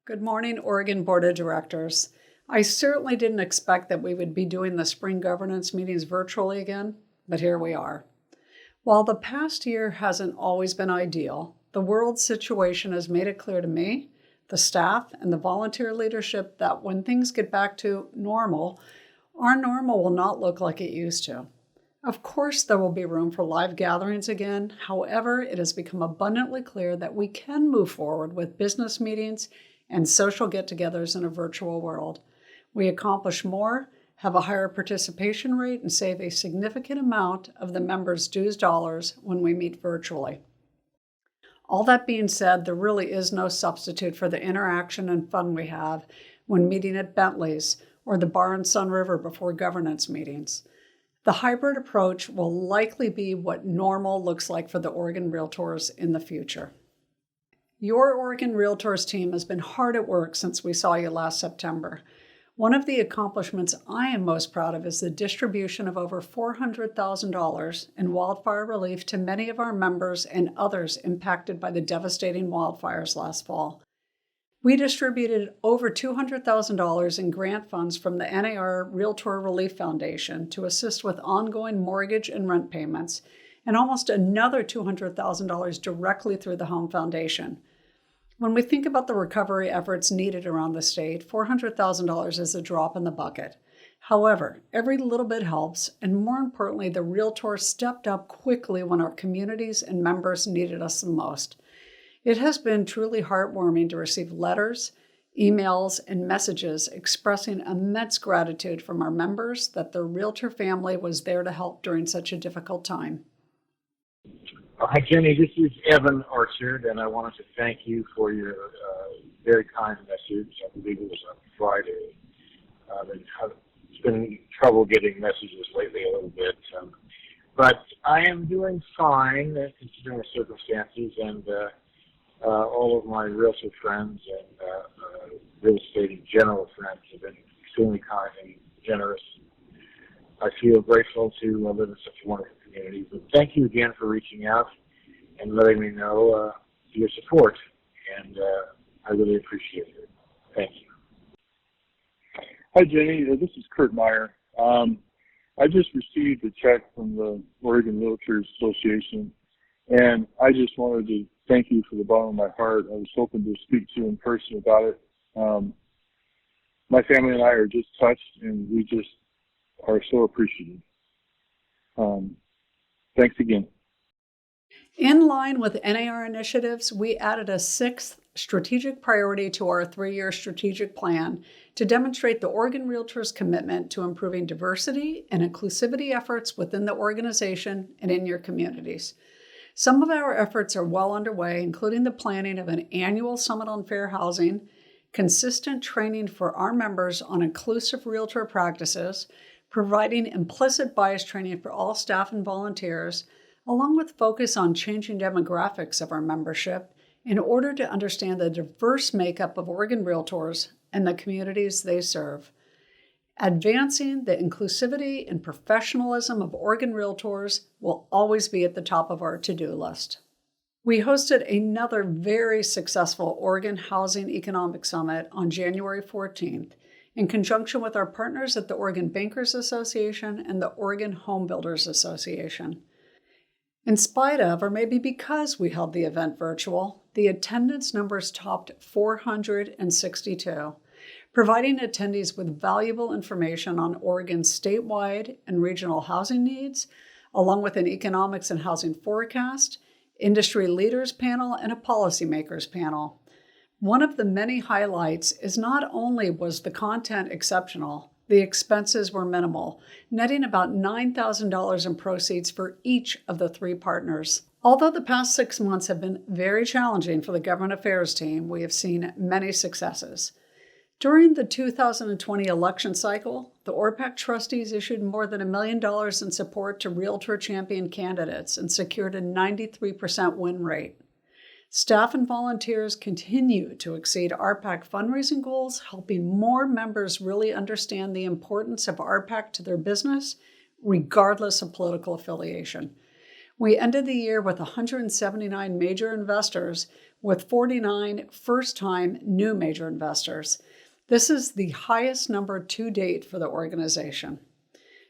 Good morning, Oregon Board of Directors. I certainly didn't expect that we would be doing the spring governance meetings virtually again, but here we are. While the past year hasn't always been ideal, the world situation has made it clear to me, the staff, and the volunteer leadership that when things get back to normal, our normal will not look like it used to. Of course, there will be room for live gatherings again. However, it has become abundantly clear that we can move forward with business meetings and social get-togethers in a virtual world. We accomplish more, have a higher participation rate, and save a significant amount of the members' dues dollars when we meet virtually. All that being said, there really is no substitute for the interaction and fun we have when meeting at Bentley's or the bar in Sun River before governance meetings. The hybrid approach will likely be what normal looks like for the Oregon Realtors in the future. Your Oregon Realtors team has been hard at work since we saw you last September. One of the accomplishments I am most proud of is the distribution of over $400,000 in wildfire relief to many of our members and others impacted by the devastating wildfires last fall. We distributed over $200,000 in grant funds from the NAR Realtor Relief Foundation to assist with ongoing mortgage and rent payments, and almost another $200,000 directly through the Home Foundation. When we think about the recovery efforts needed around the state, $400,000 is a drop in the bucket. However, every little bit helps, and more importantly, the Realtors stepped up quickly when our communities and members needed us the most. It has been truly heartwarming to receive letters, emails, and messages expressing immense gratitude from our members that their Realtor family was there to help during such a difficult time. Hi, Jenny. This is Evan Orchard, and I wanted to thank you for your very kind message. I believe it was on Friday. It's been trouble getting messages lately a little bit. But I am doing fine considering the circumstances, and all of my realtor friends and real estate in general friends have been extremely kind and generous. I feel grateful to live in such a wonderful community. But thank you again for reaching out and letting me know your support, and I really appreciate it. Thank you. Hi, Jenny. This is Kurt Meyer. I just received a check from the Oregon Realtors Association, and I just wanted to thank you from the bottom of my heart. I was hoping to speak to you in person about it. My family and I are just touched, and we just are so appreciative. Thanks again. In line with NAR initiatives, we added a sixth strategic priority to our 3-year strategic plan to demonstrate the Oregon Realtors' commitment to improving diversity and inclusivity efforts within the organization and in your communities. Some of our efforts are well underway, including the planning of an annual Summit on Fair Housing, consistent training for our members on inclusive realtor practices, providing implicit bias training for all staff and volunteers, along with focus on changing demographics of our membership in order to understand the diverse makeup of Oregon Realtors and the communities they serve. Advancing the inclusivity and professionalism of Oregon Realtors will always be at the top of our to-do list. We hosted another very successful Oregon Housing Economic Summit on January 14th in conjunction with our partners at the Oregon Bankers Association and the Oregon Home Builders Association. In spite of, or maybe because we held the event virtual, the attendance numbers topped 462, providing attendees with valuable information on Oregon's statewide and regional housing needs, along with an economics and housing forecast, industry leaders panel, and a policymakers panel. One of the many highlights is not only was the content exceptional, the expenses were minimal, netting about $9,000 in proceeds for each of the 3 partners. Although the past 6 months have been very challenging for the government affairs team, we have seen many successes. During the 2020 election cycle, the ORPAC trustees issued more than $1 million in support to Realtor champion candidates and secured a 93% win rate. Staff and volunteers continue to exceed RPAC fundraising goals, helping more members really understand the importance of RPAC to their business, regardless of political affiliation. We ended the year with 179 major investors, with 49 first-time new major investors. This is the highest number to date for the organization.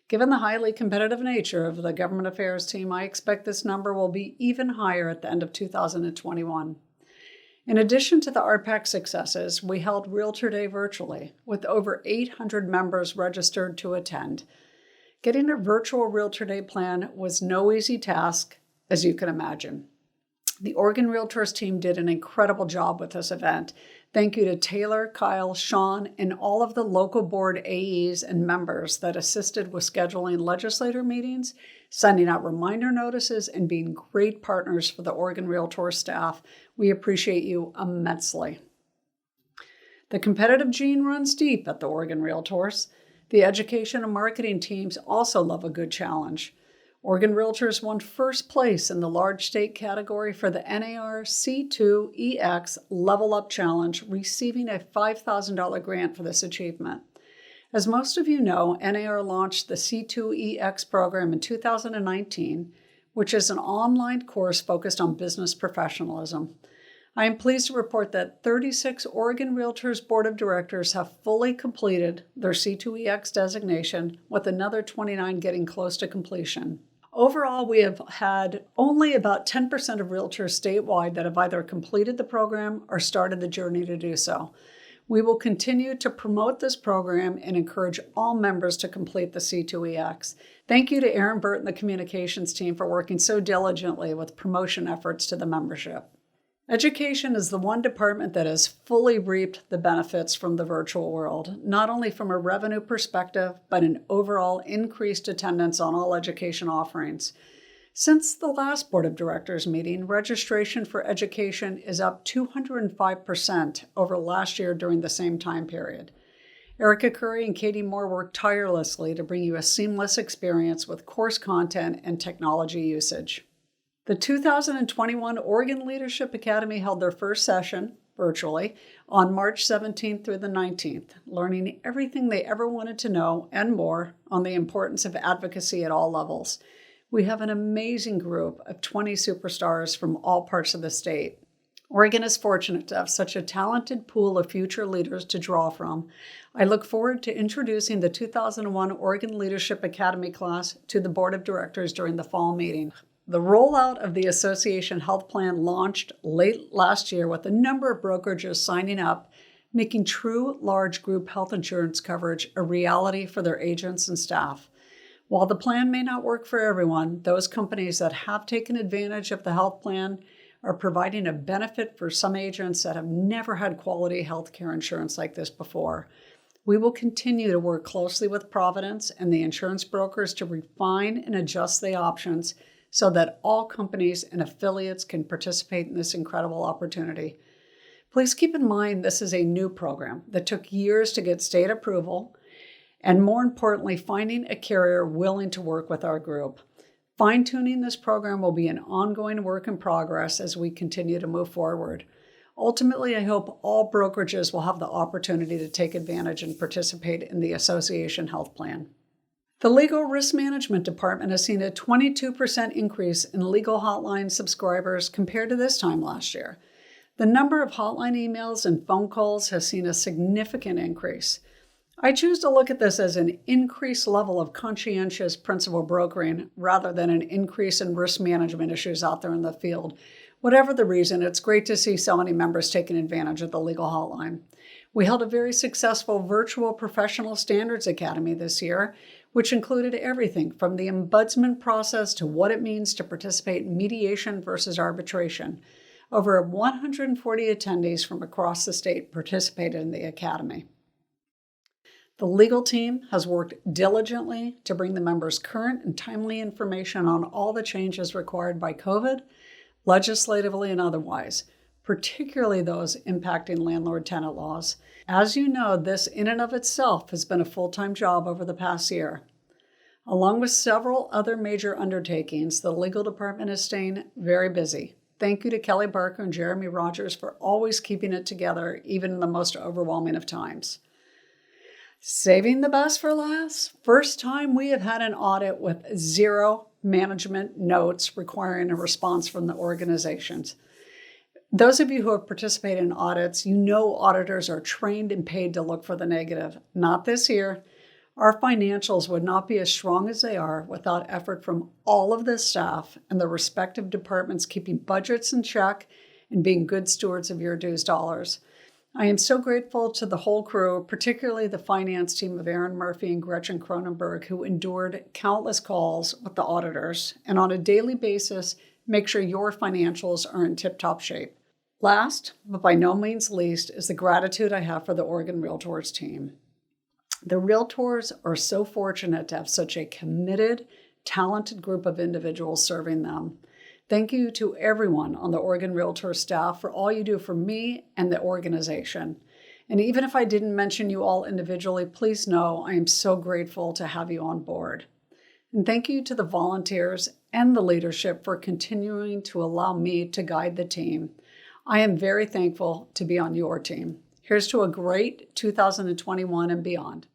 Given the highly competitive nature of the government affairs team, I expect this number will be even higher at the end of 2021. In addition to the RPAC successes, we held Realtor Day virtually, with over 800 members registered to attend. Getting a virtual Realtor Day plan was no easy task, as you can imagine. The Oregon Realtors team did an incredible job with this event. Thank you to Taylor, Kyle, Sean, and all of the local board AEs and members that assisted with scheduling legislator meetings, sending out reminder notices, and being great partners for the Oregon Realtors staff. We appreciate you immensely. The competitive gene runs deep at the Oregon Realtors. The education and marketing teams also love a good challenge. Oregon Realtors won first place in the large state category for the NAR C2EX Level Up Challenge, receiving a $5,000 grant for this achievement. As most of you know, NAR launched the C2EX program in 2019, which is an online course focused on business professionalism. I am pleased to report that 36 Oregon Realtors Board of Directors have fully completed their C2EX designation, with another 29 getting close to completion. Overall, we have had only about 10% of realtors statewide that have either completed the program or started the journey to do so. We will continue to promote this program and encourage all members to complete the C2EX. Thank you to Aaron Burt and the communications team for working so diligently with promotion efforts to the membership. Education is the one department that has fully reaped the benefits from the virtual world, not only from a revenue perspective, but an overall increased attendance on all education offerings. Since the last Board of Directors meeting, registration for education is up 205% over last year during the same time period. Erica Curry and Katie Moore worked tirelessly to bring you a seamless experience with course content and technology usage. The 2021 Oregon Leadership Academy held their first session, virtually, on March 17th through the 19th, learning everything they ever wanted to know and more on the importance of advocacy at all levels. We have an amazing group of 20 superstars from all parts of the state. Oregon is fortunate to have such a talented pool of future leaders to draw from. I look forward to introducing the 2001 Oregon Leadership Academy class to the Board of Directors during the fall meeting. The rollout of the association health plan launched late last year with a number of brokerages signing up, making true large group health insurance coverage a reality for their agents and staff. While the plan may not work for everyone, those companies that have taken advantage of the health plan are providing a benefit for some agents that have never had quality health care insurance like this before. We will continue to work closely with Providence and the insurance brokers to refine and adjust the options so that all companies and affiliates can participate in this incredible opportunity. Please keep in mind this is a new program that took years to get state approval, and more importantly, finding a carrier willing to work with our group. Fine-tuning this program will be an ongoing work in progress as we continue to move forward. Ultimately, I hope all brokerages will have the opportunity to take advantage and participate in the association health plan. The Legal Risk Management Department has seen a 22% increase in legal hotline subscribers compared to this time last year. The number of hotline emails and phone calls has seen a significant increase. I choose to look at this as an increased level of conscientious principal brokering rather than an increase in risk management issues out there in the field. Whatever the reason, it's great to see so many members taking advantage of the legal hotline. We held a very successful virtual professional standards academy this year, which included everything from the ombudsman process to what it means to participate in mediation versus arbitration. Over 140 attendees from across the state participated in the academy. The legal team has worked diligently to bring the members current and timely information on all the changes required by COVID, legislatively and otherwise, particularly those impacting landlord-tenant laws. As you know, this in and of itself has been a full-time job over the past year. Along with several other major undertakings, the legal department is staying very busy. Thank you to Kelly Barker and Jeremy Rogers for always keeping it together, even in the most overwhelming of times. Saving the best for last, first time we have had an audit with 0 management notes requiring a response from the organizations. Those of you who have participated in audits, you know auditors are trained and paid to look for the negative. Not this year. Our financials would not be as strong as they are without effort from all of the staff and the respective departments keeping budgets in check and being good stewards of your dues dollars. I am so grateful to the whole crew, particularly the finance team of Aaron Murphy and Gretchen Cronenberg, who endured countless calls with the auditors and on a daily basis make sure your financials are in tip-top shape. Last, but by no means least, is the gratitude I have for the Oregon Realtors team. The Realtors are so fortunate to have such a committed, talented group of individuals serving them. Thank you to everyone on the Oregon Realtor staff for all you do for me and the organization. And even if I didn't mention you all individually, please know I am so grateful to have you on board. And thank you to the volunteers and the leadership for continuing to allow me to guide the team. I am very thankful to be on your team. Here's to a great 2021 and beyond.